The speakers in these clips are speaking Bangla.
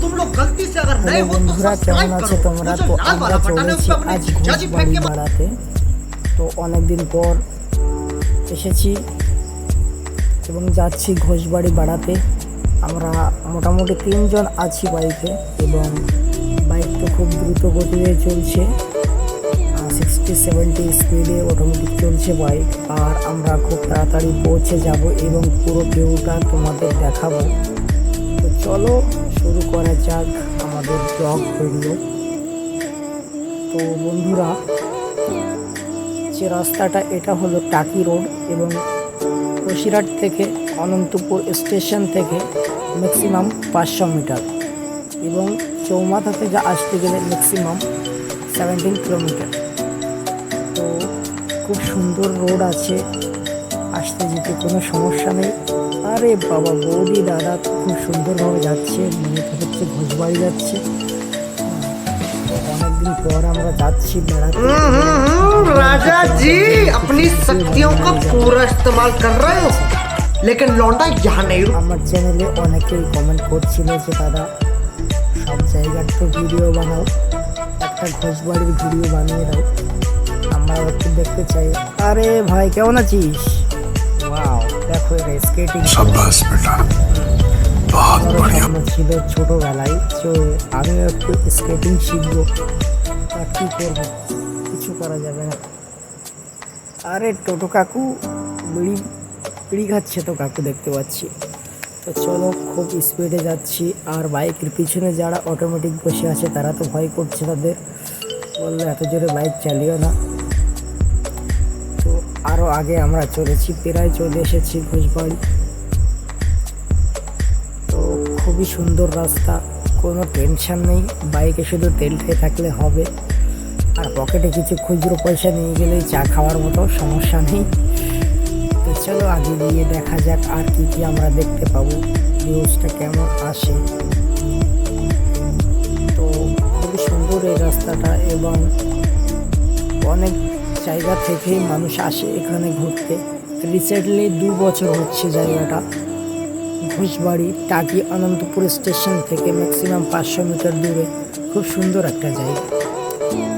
तुम लोग गलती से अगर नए हो तो কেমন सब्सक्राइब আছো करो তোমরা? वो जो তো लाल আমরা वाला बटन है उस চলেছি पे अपनी আজ जीजा जी फेंक ঘোষবাড়ি के বেড়াতে। তো অনেকদিন পর এসেছি এবং যাচ্ছি ঘোষবাড়ি বেড়াতে। আমরা মোটামুটি 3 জন আছি বাইকে এবং বাইক তো খুব দ্রুত গতিতে চলছে, 60-70 স্পিডে অটোমেটিক চলছে বাইক। আর আমরা খুব তাড়াতাড়ি পৌঁছে যাব এবং পুরো ভিউটা তোমাদের দেখাবো। তো চলো শুরু করা যাক আমাদের ব্লগ ভিডিও। তো বন্ধুরা, যে রাস্তাটা এটা হলো টাকি রোড এবং বসিরহাট থেকে অনন্তপুর স্টেশন থেকে ম্যাক্সিমাম 500 মিটার এবং চৌমাথা থেকে আসতে গেলে ম্যাক্সিমাম 17 কিলোমিটার। তো খুব সুন্দর রোড আছে, আসতে যেতে কোনো সমস্যা নেই। আরে বাবা, বৌদি দাদা খুব সুন্দরভাবে যাচ্ছে, মনে হচ্ছে ঘোষবাড়ি যাচ্ছে। অনেকদিন পর আমরা যাচ্ছি বেড়াতে। राजा जी अपनी शक्तियों का पूरा इस्तेमाल कर रहे हो लेकिन लौंडा यहाँ नहीं আমার চ্যানেলে অনেকেই কমেন্ট করছিল যে দাদা সব জায়গার তো ভিডিও বানাও, একটা ঘোষবাড়ির ভিডিও বানিয়ে দাও, আমরা একটু দেখতে চাই। আরে ভাই, কেমন আছিস? ওয়াও, দেখো এটা স্কেটিং। शाबाश बेटा, बहुत बढ़िया। ছিল ছোটবেলায় যে আমিও একটু স্কেটিং শিখবো, আর কি করবো, কিছু করা যাবে না। আরে টোটো কাকু বিড়ি বিড়ি খাচ্ছে তো কাকু, দেখতে পাচ্ছি। তো চলো, খুব স্পিডে যাচ্ছি। আর বাইকের পিছনে যারা অটোমেটিক বসে আছে তারা তো ভয় করছে, তাদের বললো এত জোরে বাইক চালিও না। তো আরও আগে আমরা চলেছি, প্রায় চলে এসেছি ঘোষবাড়ি। তো খুবই সুন্দর রাস্তা, কোনো টেনশন নেই, বাইকে শুধু তেলটাই থাকলে হবে। আর পকেটে কিছু খুচরো পয়সা নিয়ে গেলেই চা খাওয়ার মতো, সমস্যা নেই। তো চলো আগে গিয়ে দেখা যাক আর কি কি আমরা দেখতে পাবো, ভিউজটা কেমন আসে। তো খুবই সুন্দর এই রাস্তাটা এবং অনেক জায়গা থেকেই মানুষ আসে এখানে ঘুরতে। রিসেন্টলি 2 বছর হচ্ছে জায়গাটা। ঘোষবাড়ি টাকি অনন্তপুর স্টেশন থেকে ম্যাক্সিমাম 500 মিটার দূরে, খুব সুন্দর একটা জায়গা।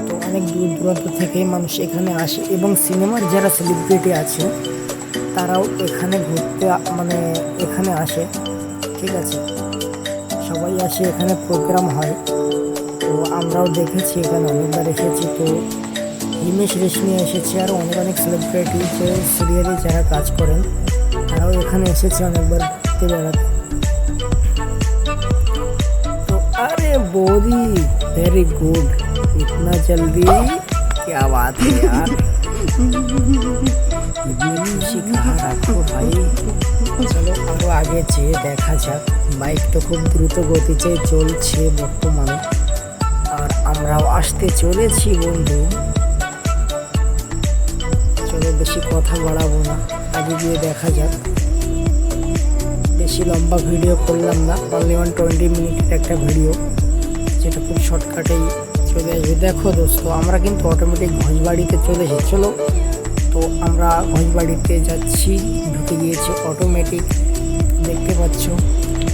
তো অনেক দূর দূরান্ত থেকেই মানুষ এখানে আসে এবং সিনেমার যারা সেলিব্রিটি আছে তারাও এখানে ঘুরতে এখানে আসে। ঠিক আছে, সবাই আসে, এখানে প্রোগ্রাম হয়। তো আমরাও দেখেছি, এখানে অনেকবার এসেছি। তো হিমেশ রেশমি এসেছে, আরও অনেক অনেক সেলিব্রিটি যে সিরিয়ালে যারা কাজ করেন তারাও এখানে এসেছে অনেকবার ঘুরতে বেড়াতে। তো আরে বৌদি, ভেরি গুড, इतना जल्दी क्या बात है यार, শিখা রাখো ভাই। চলো আরো আগে যেয়ে দেখা যাক। বাইক তো খুব দ্রুত গতিতে চলছে বর্তমানে, আর আমরাও আসতে চলেছি বন্ধু। চলো বেশি কথা বাড়াবো না, আগে গিয়ে দেখা যাক। বেশি লম্বা ভিডিও করলাম না, অনলি 120 মিনিটের একটা ভিডিও, যেটা খুব শর্টকাটেই চলে আসবে। দেখো দোস্ত, আমরা কিন্তু অটোমেটিক ঘোষবাড়িতে চলে এসেছি। চলো, তো আমরা ঘোষবাড়িতে যাচ্ছি, ঢুকে গিয়েছি অটোমেটিক, দেখতে পাচ্ছ।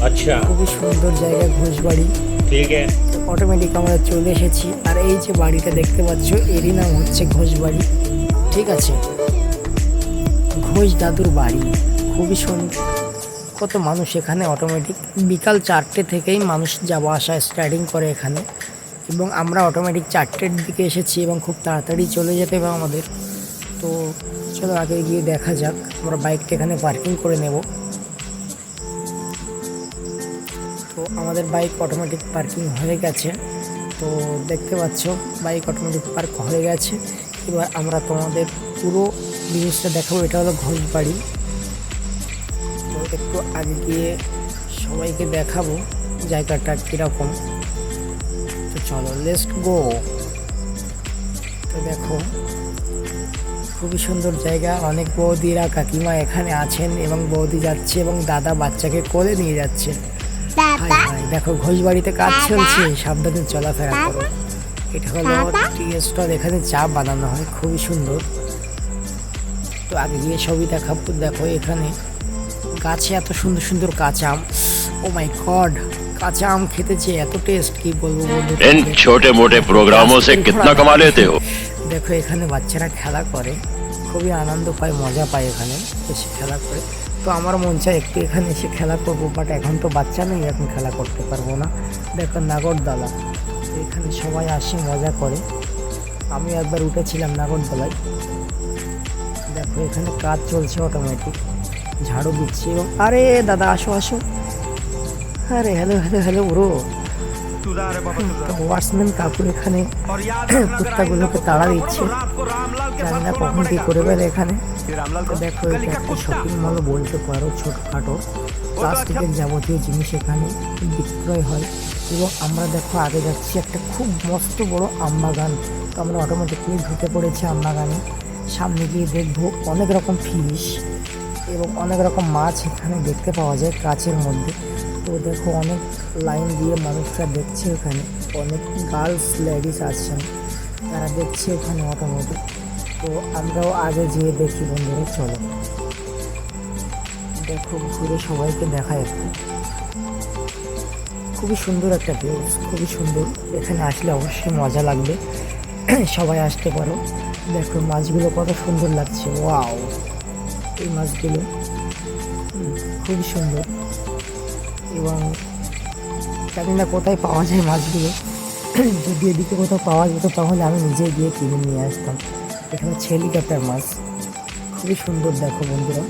আচ্ছা, খুবই সুন্দর জায়গা ঘোষবাড়ি, ঠিক আছে। অটোমেটিক আমরা চলে এসেছি। আর এই যে বাড়িটা দেখতে পাচ্ছ, এরই নাম হচ্ছে ঘোষবাড়ি। ঠিক আছে, ঘোষ দাদুর বাড়ি, খুবই সুন্দর। কত মানুষ এখানে অটোমেটিক, বিকাল 4টে থেকেই মানুষ যাওয়া আসা স্টার্টিং করে এখানে। এবং আমরা অটোমেটিক 4টের দিকে এসেছি এবং খুব তাড়াতাড়ি চলে যেতে হবে আমাদের। তো চলো আগে গিয়ে দেখা যাক। আমরা বাইকটা এখানে পার্কিং করে নেব। তো আমাদের বাইক অটোমেটিক পার্কিং হয়ে গেছে, তো দেখতে পাচ্ছ বাইক অটোমেটিক পার্ক হয়ে গেছে। এবার আমরা তোমাদের পুরো জিনিসটা দেখাবো। এটা হলো ঘোষবাড়ি। তো একটু আগে গিয়ে সবাইকে দেখাবো জায়গাটা কীরকম। তো চলো, লেটস গো। তো দেখো, খুবই সুন্দর জায়গা, অনেক বৌদিরা কাকিমা এখানে আছেন এবং বৌদি যাচ্ছে এবং দাদা বাচ্চাকে কোলে নিয়ে যাচ্ছে। দেখো, ঘোষবাড়িতে কাজ চলছে, সাবধানে চলাফেরা করো। এটা হলো টি স্টল, এখানে চা বানানো হয়, খুবই সুন্দর। তো আগে গিয়ে ছবি দেখাবো। দেখো এখানে গাছে এত সুন্দর সুন্দর কাঁচা আম, ও মাই গড, কাঁচা আম খেতে চেয়ে এত টেস্ট কি বলবো বন্ধু। इन छोटे मोटे प्रोग्रामों से कितना कमा लेते हो? দেখো এখানে বাচ্চারা খেলা করে, খুবই আনন্দ পায়, মজা পায় এখানে এসে খেলা করে। তো আমার মন চায় একটু এখানে এসে খেলা করবো, বাট এখন তো বাচ্চা নেই, এখন খেলা করতে পারবো না। দেখো নাগরদোলা, তো এখানে সবাই আসে মজা করে। আমি একবার উঠেছিলাম নাগরদোলায়। দেখো এখানে কাজ চলছে অটোমেটিক, ঝাড়ু দিচ্ছি এবং আরে দাদা আসো আসো, আরে হ্যালো হ্যালো হ্যালো ব্রো। ওয়ার্সম্যান কাকু এখানে কুত্তাগুলোকে তাড়া দিচ্ছে, জানি না কখন কি করে বেড়ে এখানে। তো দেখো এটা একটা শপিং মলও বলতে পারো, ছোটখাটো প্লাস্টিকের যাবতীয় জিনিস এখানে বিক্রয় হয়। এবং আমরা দেখো আগে যাচ্ছি একটা খুব মস্ত বড় আম বাগান। তো আমরা অটোমেটিকলি ঢুকে পড়েছি আম বাগানে। সামনে গিয়ে দেখবো অনেক রকম ফিশ এবং অনেক রকম মাছ এখানে দেখতে পাওয়া যায় কাচের মধ্যে। তো দেখো অনেক লাইন দিয়ে মানুষরা দেখছে, এখানে অনেক গার্লস লেডিস আছেন, তারা দেখছে এখানে অটোমেটিক। তো আমরাও আগে যেয়ে দেখি বন্ধুরা, চলো দেখো ঘুরে সবাইকে দেখা একটু। খুবই সুন্দর একটা ভিউজ, খুবই সুন্দর। এখানে আসলে অবশ্যই মজা লাগবে, সবাই আসতে পারো। দেখো মাছগুলো কত সুন্দর লাগছে, ওয়াও এই মাছগুলো খুবই সুন্দর। এবং জানি না কোথায় পাওয়া যায় মাছগুলো, যদি এদিকে কোথাও পাওয়া যেত তাহলে আমি নিজে গিয়ে কিনে নিয়ে আসতাম। এখানে হেলিকপ্টার মাছ খুবই সুন্দর দেখো বন্ধুরা।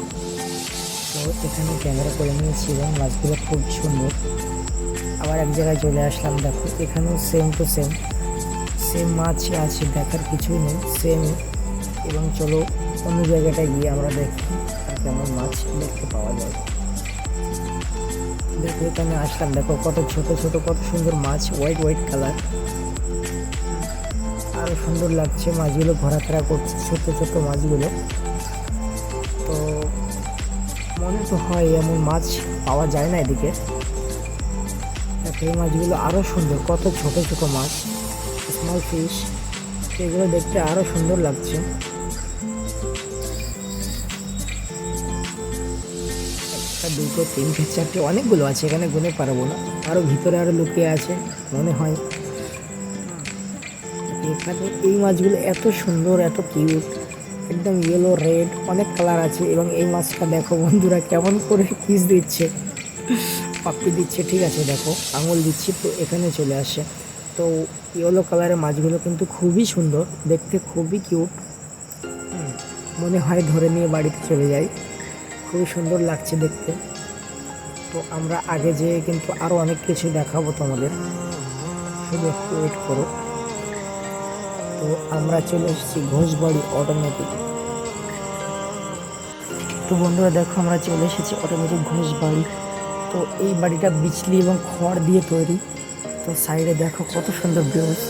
তো এখানে ক্যামেরা করে নিয়েছি এবং মাছগুলো খুব সুন্দর। আবার এক জায়গায় চলে আসলাম, দেখো এখানেও সেম টু সেম মাছ আছে, দেখার কিছুই নেই, সেম। এবং চলো অন্য জায়গাটায় গিয়ে আমরা দেখি আর কেমন মাছ দেখতে পাওয়া যায়। দেখো এখানে আসলাম, দেখো কত ছোট ছোট কত সুন্দর মাছ, হোয়াইট কালার, আরো সুন্দর লাগছে মাছগুলো, ঘোরাফেরা করছে ছোট ছোট মাছগুলো। তো মনে তো হয় এমন মাছ পাওয়া যায় না এদিকে। দেখো এই মাছগুলো আরো সুন্দর, কত ছোট ছোট মাছ, স্মল ফিশ, এগুলো দেখতে আরো সুন্দর লাগছে। একটা দুটো তিনটে চারটে অনেকগুলো আছে, এখানে গুনে পারবো না, আরো ভিতরে আরো লুকিয়ে আছে মনে হয়। এখানে এই মাছগুলো এত সুন্দর, এত কিউট, একদম ইয়েলো রেড অনেক কালার আছে। এবং এই মাছটা দেখো বন্ধুরা কেমন করে কিস দিচ্ছে, পাপ্পি দিচ্ছে, ঠিক আছে দেখো আঙুল দিচ্ছি তো এখানে চলে আসে। তো ইয়েলো কালারের মাছগুলো কিন্তু খুবই সুন্দর দেখতে, খুবই কিউট, মনে হয় ধরে নিয়ে বাড়িতে চলে যাই, খুবই সুন্দর লাগছে দেখতে। তো আমরা আগে যেয়ে কিন্তু আরও অনেক কিছু দেখাবো তোমাদের, শুধু একটু ওয়েট করো। তো আমরা চলে এসেছি ঘোষবাড়ি অটোমেটিক। তো বন্ধুরা দেখো আমরা চলে এসেছি অটোমেটিক ঘোষবাড়ি। তো এই বাড়িটা বিচলি এবং খড় দিয়ে তৈরি। তো সাইডে দেখো কত সুন্দর ভিউজ।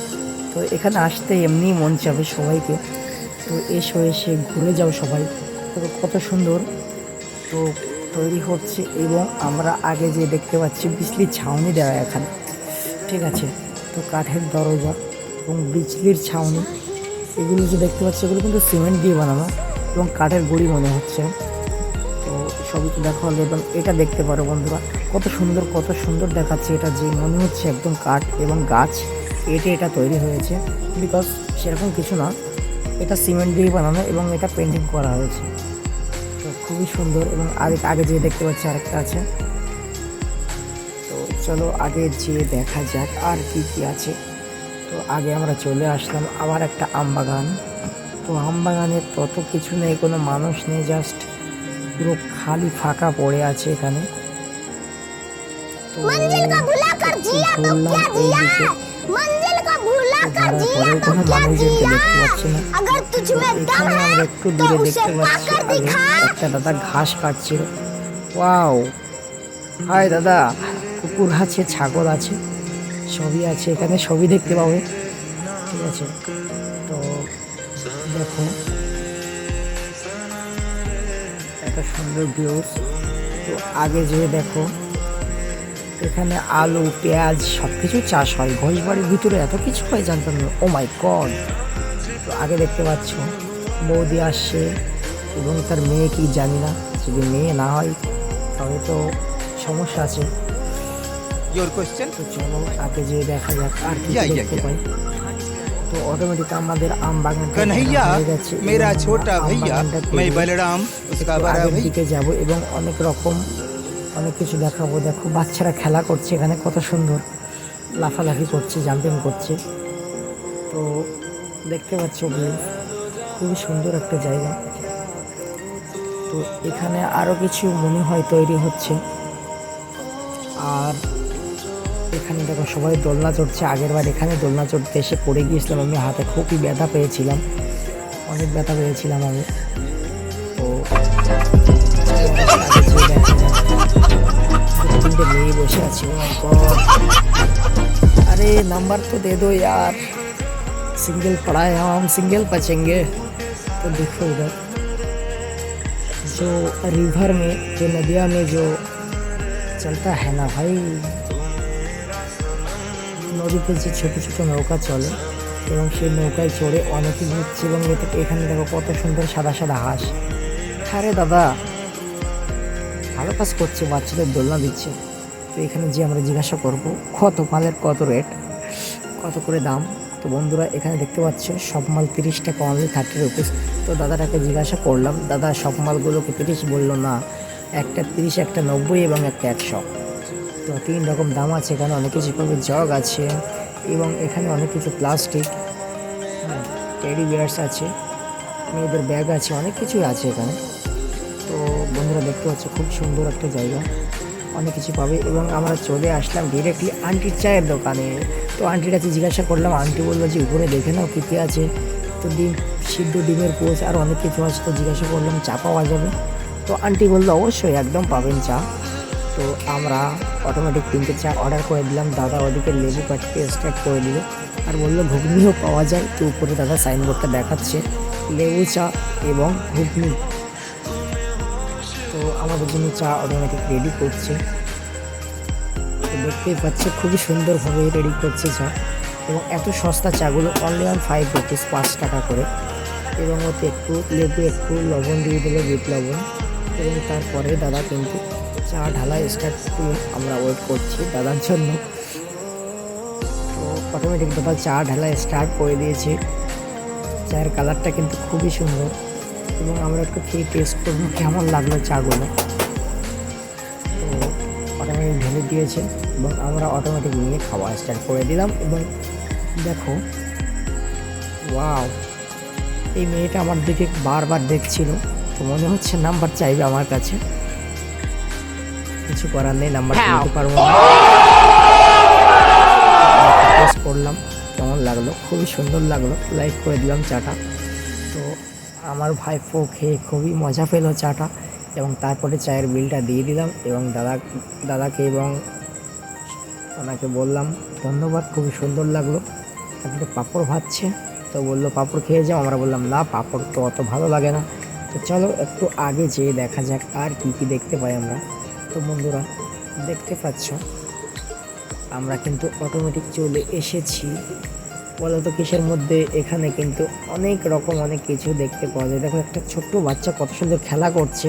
তো এখানে আসতে এমনি মন চাবে সবাইকে, তো এসে ঘুরে যাও সবাই। তো কত সুন্দর তো তৈরি হচ্ছে। এবং আমরা আগে যে দেখতে পাচ্ছি বিজলির ছাউনি দেওয়া এখানে, ঠিক আছে। তো কাঠের দরজা এবং বিজলির ছাউনি, এগুলো যে দেখতে পাচ্ছি এগুলো কিন্তু সিমেন্ট দিয়ে বানানো এবং কাঠের গুঁড়ি মনে হচ্ছে। তো সবই তো দেখা হলো। এবং এটা দেখতে পারো বন্ধুরা কত সুন্দর দেখাচ্ছে, এটা যে মনে হচ্ছে একদম কাঠ এবং গাছ এটা তৈরি হয়েছে। বিকজ সেরকম কিছু না, এটা সিমেন্ট দিয়ে বানানো এবং এটা পেন্টিং করা হয়েছে। তো খুবই সুন্দর। এবং আগে যে দেখতে পাচ্ছি আরেকটা আছে। তো চলো আগে যেয়ে দেখা যাক আর কি আছে। তো আগে আমরা চলে আসলাম আবার একটা আম বাগান। তো আম বাগানে তত কিছু নেই, কোনো মানুষ নেই, জাস্ট পুরো খালি ফাঁকা পড়ে আছে এখানে। তো ঘুরলাম এইদিকে, ঘোরার পরেও কোনো মানুষজনকে দেখতে পাচ্ছি না। এখানে আমরা একটু দূরে দেখতে পাচ্ছি আগে একটা দাদা ঘাস কাটছিল। ওয়াও, হাই দাদা, কুকুর আছে, ছাগল আছে, সবই আছে এখানে, সবই দেখতে পাবে, ঠিক আছে। তো দেখো একটা সুন্দর ভিউজ। তো আগে যেয়ে দেখো এখানে আলু পেঁয়াজ সব কিছু চাষ হয়, ঘোষবাড়ির ভিতরে এত কিছু হয় জানতাম না, ও মাই গড। তো আগে দেখতে পাচ্ছ বৌদি আসছে এবং তার মেয়ে কি জানি না, যদি মেয়ে না হয় তাহলে তো সমস্যা আছে। Your question? তো চলো আগে যেয়ে দেখা যাক আর কি Yeah, yeah, দেখতে yeah. পাই। তো অটোমেটিক আমাদের আম বাগানটা कन्हैया হয়ে গেছে এবং मेरा আমরা छोटा আম भैया বাগানটা मैं পেরিয়ে बलराम उसका একটু बड़ा আগের भैया দিকে যাব এবং অনেক রকম অনেক কিছু দেখাবো। দেখো বাচ্চারা খেলা করছে এখানে, কত সুন্দর লাফালাফি করছে, জাম্পিং করছে। তো দেখতে পাচ্ছ খুবই সুন্দর একটা জায়গা। তো এখানে আরও কিছু মনে হয় তৈরি হচ্ছে। আর এখানে দেখো সবাই দোলনা চড়ছে। আগের বার এখানে দোলনা চড়তে এসে পড়ে গিয়েছিলাম, আমি হাতে খুবই ব্যথা পেয়েছিলাম, অনেক ব্যথা পেয়েছিলাম আমি। তো আগে যেয়ে দেখা যাক। দুটো তিনটে মেয়ে বসে আছে। Oh my God! अरे नंबर तो दे दो यार, सिंगल पड़ा है, हम सिंगल बचेंगे। तो देखो इधर जो रिवर में, जो नदिया में जो चलता है ना भाई, নদীতে যে ছোটো ছোটো নৌকা চলে এবং সেই নৌকায় চড়ে অনেকে ঘুরছে। এবং এখানে দেখো কত সুন্দর সাদা সাদা হাঁস। আরে দাদা ভালো কাজ করছে, বাচ্চাদের দোলনা দিচ্ছে। তো এখানে যে আমরা জিজ্ঞাসা করবো কত মালের কত রেট, কত করে দাম। তো বন্ধুরা এখানে দেখতে পাচ্ছ সব মাল 30 টাকা, অনলি 30 রুপিস। তো দাদাটাকে জিজ্ঞাসা করলাম, দাদা সব মালগুলোকে 30 বললো না, একটা 30, একটা 90 এবং একটা 100। তো 3 রকম দাম আছে এখানে। অনেক কিছু পাবে, জগ আছে এবং এখানে অনেক কিছু প্লাস্টিক, টেডি বিয়ার্স আছে, মেয়েদের ব্যাগ আছে, অনেক কিছুই আছে এখানে। তো বন্ধুরা দেখতে পাচ্ছ খুব সুন্দর একটা জায়গা, অনেক কিছু পাবে। এবং আমরা চলে আসলাম ডিরেক্টলি আন্টির চায়ের দোকানে। তো আন্টির কাছে জিজ্ঞাসা করলাম, আন্টি বললো যে উপরে দেখে নাও কী কী আছে। তো ডিম সিদ্ধ, ডিমের পোচ আর অনেক কিছু আছে। তো জিজ্ঞাসা করলাম চা পাওয়া যাবে? তো আন্টি বললো অবশ্যই, একদম পাবেন চা। তো আমরা অটোমেটিক 3টে চা অর্ডার করে দিলাম। দাদা ওদিকে লেবু কাটতে স্টার্ট করে দিল আর বললো ঘুগনিও পাওয়া যায়। তো উপরে দাদা সাইনবোর্ডটা দেখাচ্ছে লেবু চা এবং ঘুগনি। তো আমাদের জন্য চা অটোমেটিক রেডি করছে। তো দেখতেই পাচ্ছে খুবই সুন্দরভাবে রেডি করছে চা। এবং এত সস্তা চাগুলো, অনলি অন 5 রুপিস, 5 টাকা করে। এবং ওতে একটু লেবু, একটু লবণ দিয়ে দিল, বিট লবণ। এবং তারপরে দাদা কিন্তু চা ঢালা স্টার্ট করে আমরা ওয়েট করছি দাদার জন্য। তো অটোমেটিক দাদা চা ঢালা স্টার্ট করে দিয়েছে। চায়ের কালারটা কিন্তু খুবই সুন্দর এবং আমরা একটু খেয়ে টেস্ট করবো কেমন লাগলো চাগুলো। তো অটোমেটিক ঢেলে দিয়েছে এবং আমরা অটোমেটিক নিয়ে খাওয়া স্টার্ট করে দিলাম। এবং দেখো ওয়াও, এই মেয়েটা আমার দিকে বারবার দেখছিল। তো মনে হচ্ছে নাম্বার চাইবে আমার কাছে, কিছু করার নেই, নাম্বার দিতে পারবো না। টেস্ট করলাম কেমন লাগলো, খুবই সুন্দর লাগলো, লাইক করে দিলাম চাটা। তো আমার ভাইপো খেয়ে খুবই মজা পেলো চাটা। এবং তারপরে চায়ের বিলটা দিয়ে দিলাম এবং দাদাকে এবং ওনাকে বললাম ধন্যবাদ, খুবই সুন্দর লাগলো। তারপরে পাঁপড় ভাজছে, তো বললো পাঁপড় খেয়ে যাও। আমরা বললাম না, পাঁপড় তো অত ভালো লাগে না। তো চলো একটু আগে যেয়ে দেখা যাক আর কি কি দেখতে পাই আমরা। তো বন্ধুরা দেখতে পাচ্ছ আমরা কিন্তু অটোমেটিক চলে এসেছি বলতো কিসের মধ্যে। এখানে কিন্তু অনেক রকম অনেক কিছু দেখতে পাওয়া যায়। দেখো একটা ছোট্ট বাচ্চা কত সুন্দর খেলা করছে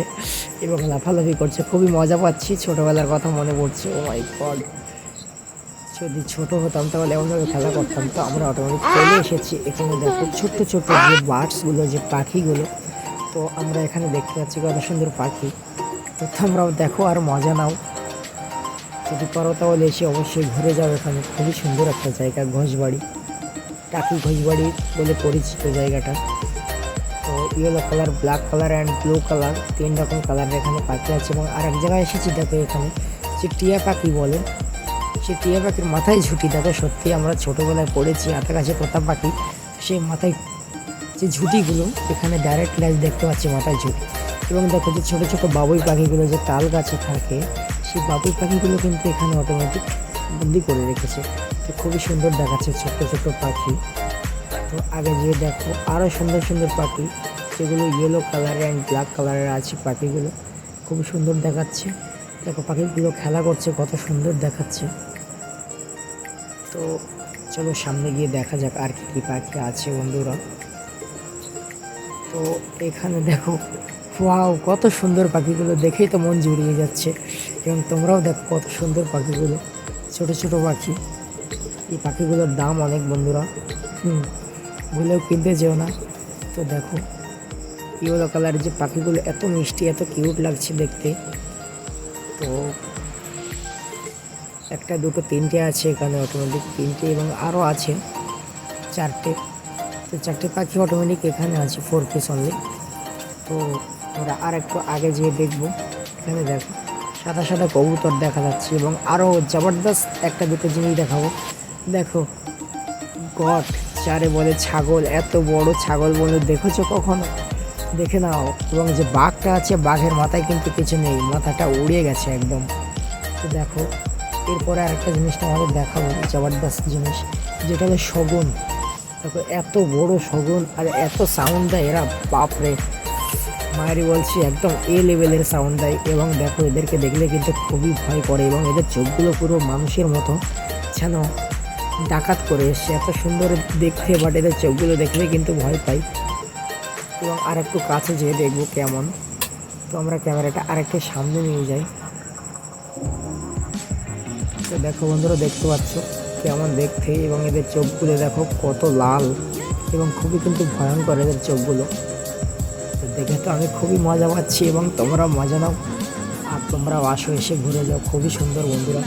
এবং লাফালাফি করছে, খুবই মজা পাচ্ছি, ছোটোবেলার কথা মনে পড়ছে। ও মাই গড, যদি ছোটো হতাম তাহলে এমনভাবে খেলা করতাম। তো আমরা অটোমেটিক চলে এসেছি এখানে। দেখো ছোট্ট ছোট্ট যে বার্ডসগুলো, যে পাখিগুলো, তো আমরা এখানে দেখতে পাচ্ছি কত সুন্দর পাখি। তো তোমরাও দেখো আর মজা নাও, যদি পারো তাহলে এসে অবশ্যই ঘুরে যাও। এখানে খুবই সুন্দর একটা জায়গা, ঘোষবাড়ি, টাকি ঘোষবাড়ি বলে পরিচিত জায়গাটা। তো yellow colour, black colour and blue colour, 3 রকম কালারের এখানে পাখি আছে। এবং আর এক জায়গায় এসেছি দেখো এখানে যে টিয়া পাখি বলে, সেই টিয়া পাখির মাথায় ঝুঁটি। দেখো সত্যি আমরা ছোটোবেলায় পড়েছি হাতের কাছে তোতা পাখি, সেই মাথায় যে ঝুঁটিগুলো, এখানে ডাইরেক্ট লাইট দেখতে পাচ্ছি মাথায় ঝুঁটি। এবং দেখো যে ছোটো ছোটো বাবুই পাখিগুলো যে তাল গাছে থাকে, সেই বাবুই পাখিগুলো কিন্তু এখানে অটোমেটিক বন্দি করে রেখেছে। তো খুবই সুন্দর দেখাচ্ছে ছোট্ট ছোট্ট পাখি। তো আগে যেয়ে দেখো আরও সুন্দর সুন্দর পাখি, যেগুলো ইয়েলো কালার অ্যান্ড ব্ল্যাক কালারের আছে পাখিগুলো, খুবই সুন্দর দেখাচ্ছে। দেখো পাখিগুলো খেলা করছে, কত সুন্দর দেখাচ্ছে। তো চলো সামনে গিয়ে দেখা যাক আর কি কী পাখি আছে বন্ধুরা। তো এখানে দেখো ওয়াও, কত সুন্দর পাখিগুলো, দেখেই তো মন জুড়িয়ে যাচ্ছে। এবং তোমরাও দেখো কত সুন্দর পাখিগুলো, ছোট ছোট পাখি। এই পাখিগুলোর দাম অনেক বন্ধুরা, ভুলেও কিনতে যেও না। তো দেখো ইয়েলো কালারের যে পাখিগুলো এত মিষ্টি, এত কিউট লাগছে দেখতে। তো একটা দুটো তিনটে আছে এখানে অটোমেটিক, তিনটে এবং আরও আছে চারটে। তো চারটে পাখি অটোমেটিক এখানে আছে, 4 পিস অনলি। তো আমরা আর একটু আগে যেয়ে দেখবো। এখানে দেখো সাদা সাদা কবুতর দেখা যাচ্ছে এবং আরও জবরদস্ত একটা দুটো জিনিস দেখাবো। দেখো গট, চারে বলে ছাগল, এত বড় ছাগল বলে দেখেছো কখনো? দেখে নাও। এবং যে বাঘটা আছে, বাঘের মাথায় কিন্তু কিছু নেই, মাথাটা উড়ে গেছে একদম। তো দেখো এরপরে আরেকটা জিনিসটা আমাদের দেখাবো, জবরদস্ত জিনিস, যেটা হলো শগুন। দেখো এত বড় শগুন আর এত সাউন্ড দেয় এরা, বাপরে মায়েরই বলছি, একদম এ লেভেলের সাউন্ড দেয়। এবং দেখো এদেরকে দেখলে কিন্তু খুবই ভয় করে এবং এদের চোখগুলো পুরো মানুষের মতো, যেন ডাকাত করে এসছে, এত সুন্দর দেখতে। বাট এদের চোখগুলো দেখলে কিন্তু ভয় পাই। এবং আর একটু কাছে যেয়ে দেখবো কেমন। তো আমরা ক্যামেরাটা আরেকটু সামনে নিয়ে যাই। তো দেখো বন্ধুরা, দেখতে পাচ্ছ কেমন দেখতে, এবং এদের চোখগুলো দেখো কত লাল এবং খুবই কিন্তু ভয়ঙ্কর এদের চোখগুলো। তো দেখে তো আমি খুবই মজা পাচ্ছি এবং তোমরাও মজা নাও, আর তোমরাও আসো, এসে ঘুরে যাও, খুবই সুন্দর বন্ধুরা।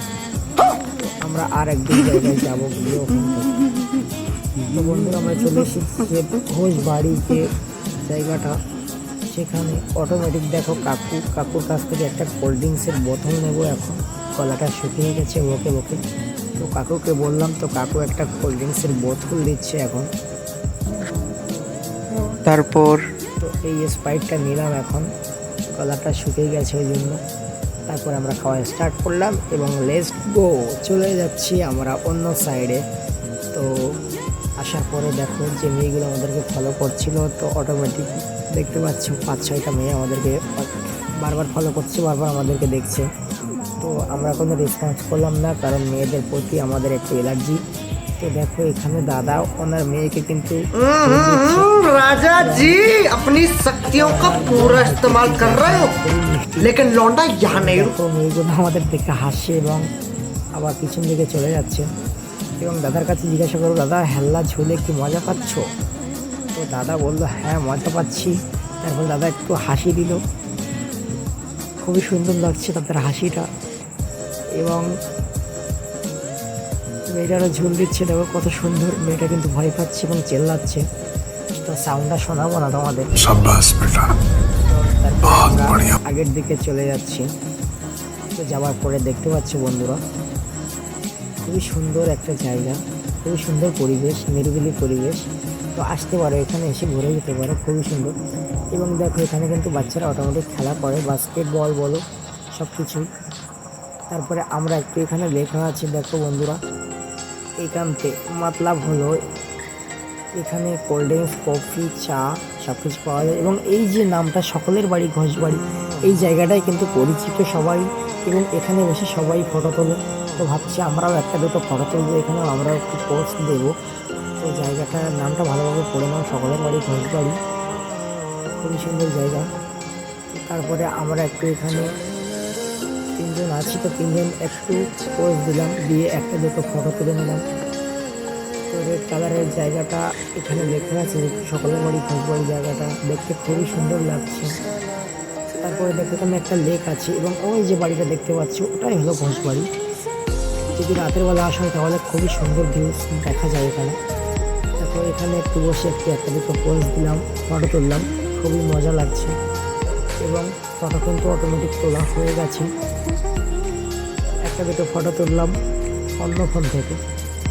আমরা আর একদিন জায়গায় যাবো গিয়ে ওখান থেকে। তো বন্ধুরা আমরা চলে এসেছি যে ঘোষ বাড়ি যে জায়গাটা, সেখানে অটোমেটিক দেখো কাকুর কাছ থেকে একটা কোল্ড ড্রিঙ্কসের বোতল নেবো। এখন গলাটা শুকিয়ে গেছে বকে বকে। তো কাকুকে বললাম, তো কাকু একটা কোল্ড ড্রিঙ্কসের বোতল দিচ্ছে এখন। তারপর তো এই স্প্রাইটটা নিলাম এখন, গলাটা শুকিয়ে গেছে ওই জন্য। তারপর আমরা খাওয়া স্টার্ট করলাম এবং লেটস গো, চলে যাচ্ছি আমরা অন্য সাইডে। তো আসার পরে দেখো যে মেয়েগুলো আমাদেরকে ফলো করছিল, তো অটোমেটিক দেখতে পাচ্ছ 5-6টা মেয়ে আমাদেরকে বারবার ফলো করছে, বারবার আমাদেরকে দেখছে। তো আমরা কোনো রেসপন্স করলাম না, কারণ মেয়েদের প্রতি আমাদের একটু এলার্জি। তো দেখো এখানে দাদা ওনার মেয়েকে কিন্তু राजा जी अपनी शक्तियों का पूरा इस्तेमाल कर रहे हो, लेकिन लौंडा यहाँ नहीं रुक। দেখো মেয়েগুলো আমাদের দেখে হাসছে এবং আবার পিছন দিকে চলে যাচ্ছে। এবং দাদার কাছে জিজ্ঞাসা করবো, দাদা হেল্লা ঝুলে কি মজা পাচ্ছ? তো দাদা বললো, হ্যাঁ মজা পাচ্ছি। তারপর দাদা একটু হাসি দিল, খুবই সুন্দর লাগছে তাদের হাসিটা। এবং মেয়েটারও ঝুল দিচ্ছে, দেখো কত সুন্দর। মেয়েটা কিন্তু ভয় পাচ্ছে এবং চেল্লাচ্ছে। তো সাউন্ডটা শোনাবো না তোমাদের। शाबाश बेटा, তারপর बहुत আমরা बढ़िया। আগের দিকে চলে যাচ্ছি। তো যাওয়ার পরে দেখতে পাচ্ছ বন্ধুরা, খুবই সুন্দর একটা জায়গা, খুবই সুন্দর পরিবেশ, নিরিবিলি পরিবেশ। তো আসতে পারো, এখানে এসে ঘুরে যেতে পারো, খুবই সুন্দর। এবং দেখো এখানে কিন্তু বাচ্চারা অটোমেটিক খেলা করে, বাস্কেটবল বলো সব কিছুই। তারপরে আমরা একটু এখানে লেখা আছে দেখো বন্ধুরা, একান্তে মতলব হলো এখানে কোল্ড ড্রিঙ্কস, কফি, চা সব কিছু পাওয়া যায়। এবং এই যে নামটা সকলের বাড়ি ঘোষ বাড়ি, এই জায়গাটাই কিন্তু পরিচিত সবাই, এবং এখানে বসে সবাই ফটো তোলে। তো ভাবছি আমরাও একটা দুটো ফটো তুলবো, এখানেও আমরাও একটু পোস্ট দেবো। তো জায়গাটার নামটা ভালোভাবে পড়ে নাও, সকলের বাড়ি ঘোষ বাড়ি, খুবই সুন্দর জায়গা। তারপরে আমরা একটু এখানে 3জন আছি, তো 3জন একটু পোস্ট দিলাম, দিয়ে একটা দুটো ফটো তুলে নিলাম। তো রেড কালারের জায়গাটা এখানে লেখা আছে যে সকলের বাড়ি ঘোষ বাড়ি, জায়গাটা দেখতে খুবই সুন্দর লাগছে। তারপরে দেখতে এখানে একটা লেক আছে, এবং ওই যে বাড়িটা দেখতে পাচ্ছ ওটাই হলো ঘোষ বাড়ি। যদি রাতের বেলা আসা হয় তাহলে খুবই সুন্দর ভিউ দেখা যায় এখানে। তারপর এখানে একটু বসে একটা দুটো পোজ দিলাম, ফটো তুললাম, খুবই মজা লাগছে। এবং ফটো কিন্তু অটোমেটিক তোলা হয়ে গেছে। একটা দুটো ফটো তুললাম অন্য ফোন থেকে,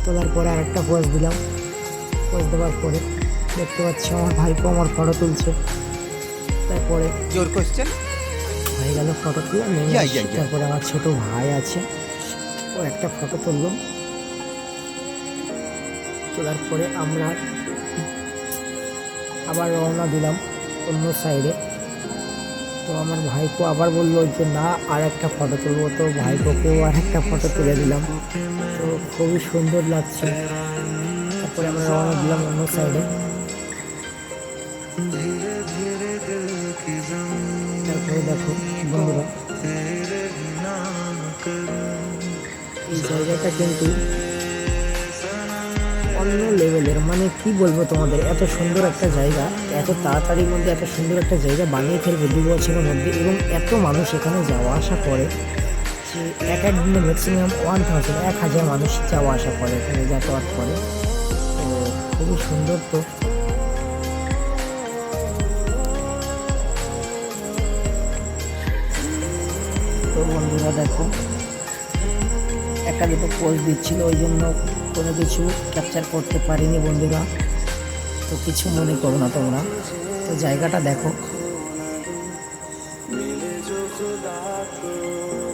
তোলার পরে আরেকটা পোজ দিলাম। পোজ দেওয়ার পরে দেখতে পাচ্ছি আমার ভাইপো আমার ফটো তুলছে। তারপরে your question? হয়ে গেল ফটো তুলে নেমে Yeah, আসছি। yeah, yeah. তারপরে আমার ছোট ভাই আছে, ও একটা ফটো তুললো। তোলার পরে আমরা আবার রওনা দিলাম অন্য সাইডে। তো আমার ভাইপো আবার বললো যে না আর একটা ফটো তুলবো, তো ভাইপোকেও আর একটা ফটো তুলে দিলাম। তো খুবই সুন্দর লাগছে। তারপরে আমরা রওনা দিলাম অন্য সাইডে। তারপরে দেখো বন্ধুরা এই জায়গাটা কিন্তু অন্য লেভেলের, মানে কি বলবো তোমাদের, এত সুন্দর একটা জায়গা, এত তাড়াতাড়ির মধ্যে এত সুন্দর একটা জায়গা বানিয়ে ফেলবে 2 বছরের মধ্যে, এবং এত মানুষ এখানে যাওয়া আসা করে যে এক এক দিনে ম্যাক্সিমাম 1000 মানুষ যাওয়া আসা করে, এখানে যাতায়াত করে। তো খুবই সুন্দর। তো বন্ধুরা দেখো, একটা দুটো পোস্ট দিচ্ছিল, ওই জন্য কোনো কিছু ক্যাপচার করতে পারিনি বন্ধুরা, তো কিছু মনে করো না তোমরা। তো জায়গাটা দেখো,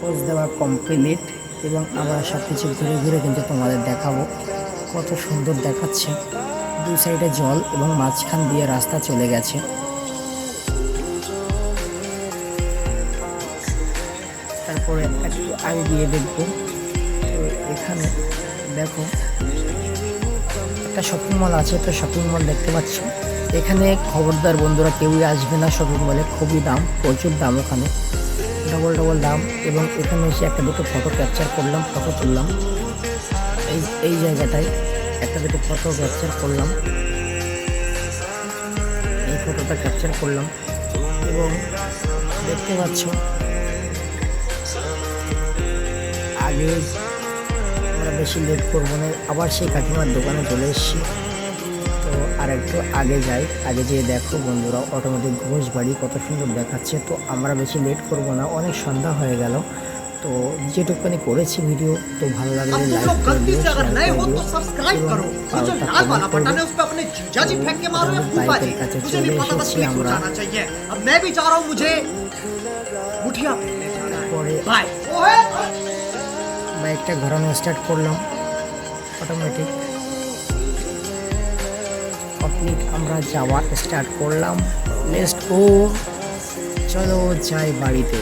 পোস্ট দেওয়া কমপ্লিট, এবং আমরা সব কিছু ঘুরে ঘুরে কিন্তু তোমাদের দেখাবো। কত সুন্দর দেখাচ্ছে, 2 সাইডে জল এবং মাঝখান দিয়ে রাস্তা চলে গেছে। তারপরে একটু আগে গিয়ে দেখবো, তো এখানে দেখো একটা শপিং মল আছে। তো শপিং মল দেখতে পাচ্ছ, এখানে খবরদার বন্ধুরা কেউই আসবে না শপিং মলে, খুবই দাম, প্রচুর দাম, ওখানে ডবল দাম। এবং এখানে এসে একটা দুটো ফটো ক্যাপচার করলাম, ফটো তুললাম, এই জায়গাটায় একটা দুটো ফটো ক্যাপচার করলাম, এই ফটোটা ক্যাপচার করলাম। এবং দেখতে পাচ্ছ আগে আমরা বেশি লেট করবো না, আবার সেই কাকিমার দোকানে চলে এসেছি। তো আর একটু আগে যাই, আগে যেয়ে দেখো বন্ধুরা অটোমেটিক ঘোষবাড়ি কত সুন্দর দেখাচ্ছে। তো আমরা বেশি লেট করব না, অনেক সন্ধ্যা হয়ে গেল। তো যেটুকুনি করেছি ভিডিও, তো ভালো লাগলে अब तुम লাইক लोग করে गलती দিও, से अगर শেয়ার नए করে हो দিও, तो सब्सक्राइब এবং करो। वो जो একটা लाल वाला comment করে बटन है দিও। उस पे अपने जीजा जी फेंक के मारो या আমাদের फूफा जी, বাইকের কাছে मुझे চলে नहीं पता था এসেছি क्लिक हो আমরা। जाना चाहिए। अब मैं भी चाह रहा हूँ मुझे मुठिया फेंकने जाना है। পরে बाय ओए বাইকটা ঘোরানো স্টার্ট করলাম, অটোমেটিক কমপ্লিট। আমরা যাওয়া স্টার্ট করলাম, লেটস গো, চলো যাই বাড়িতে।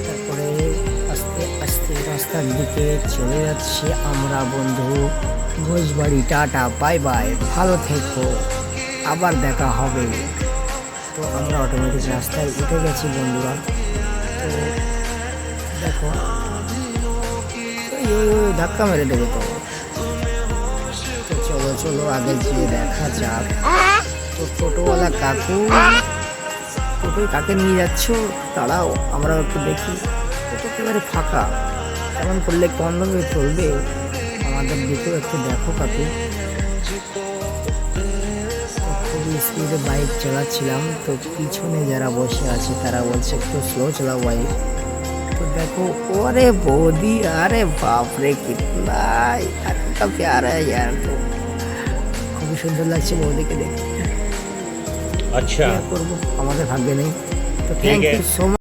তারপরে আস্তে আস্তে রাস্তার দিকে চলে যাচ্ছি আমরা বন্ধু। ঘোষবাড়ি, টাটা, বাই বাই, ভালো থেকো, আবার দেখা হবে। তো আমরা অটোমেটিক রাস্তায় উঠে গেছি বন্ধুরা। তো দেখো, ওই ধাক্কা মেরে দেবে তো। তো চলো চলো আগে গিয়ে দেখা যাক। তো টোটোওয়ালা কাকু, টোটোয় কাকে নিয়ে যাচ্ছ, তারাও আমরা একটু দেখি। টোটো একেবারে ফাঁকা, এমন করলে কোনভাবে চলবে, আমাদের দিকেও একটু দেখো কাকু। তো খুবই স্পিডে বাইক চালাচ্ছিলাম, তো পিছনে যারা বসে আছে তারা বলছে একটু স্লো চালাও বাইক। तो देखो, अरे बॉडी, अरे बाप रे, कितना का प्यार है यार। तो খুবই সুন্দর লাগছে বৌদিকে দেখতে। अच्छा কি করবো, আমাদের ভাগ্যে নেই। তো থ্যাংক ইউ সো মাচ।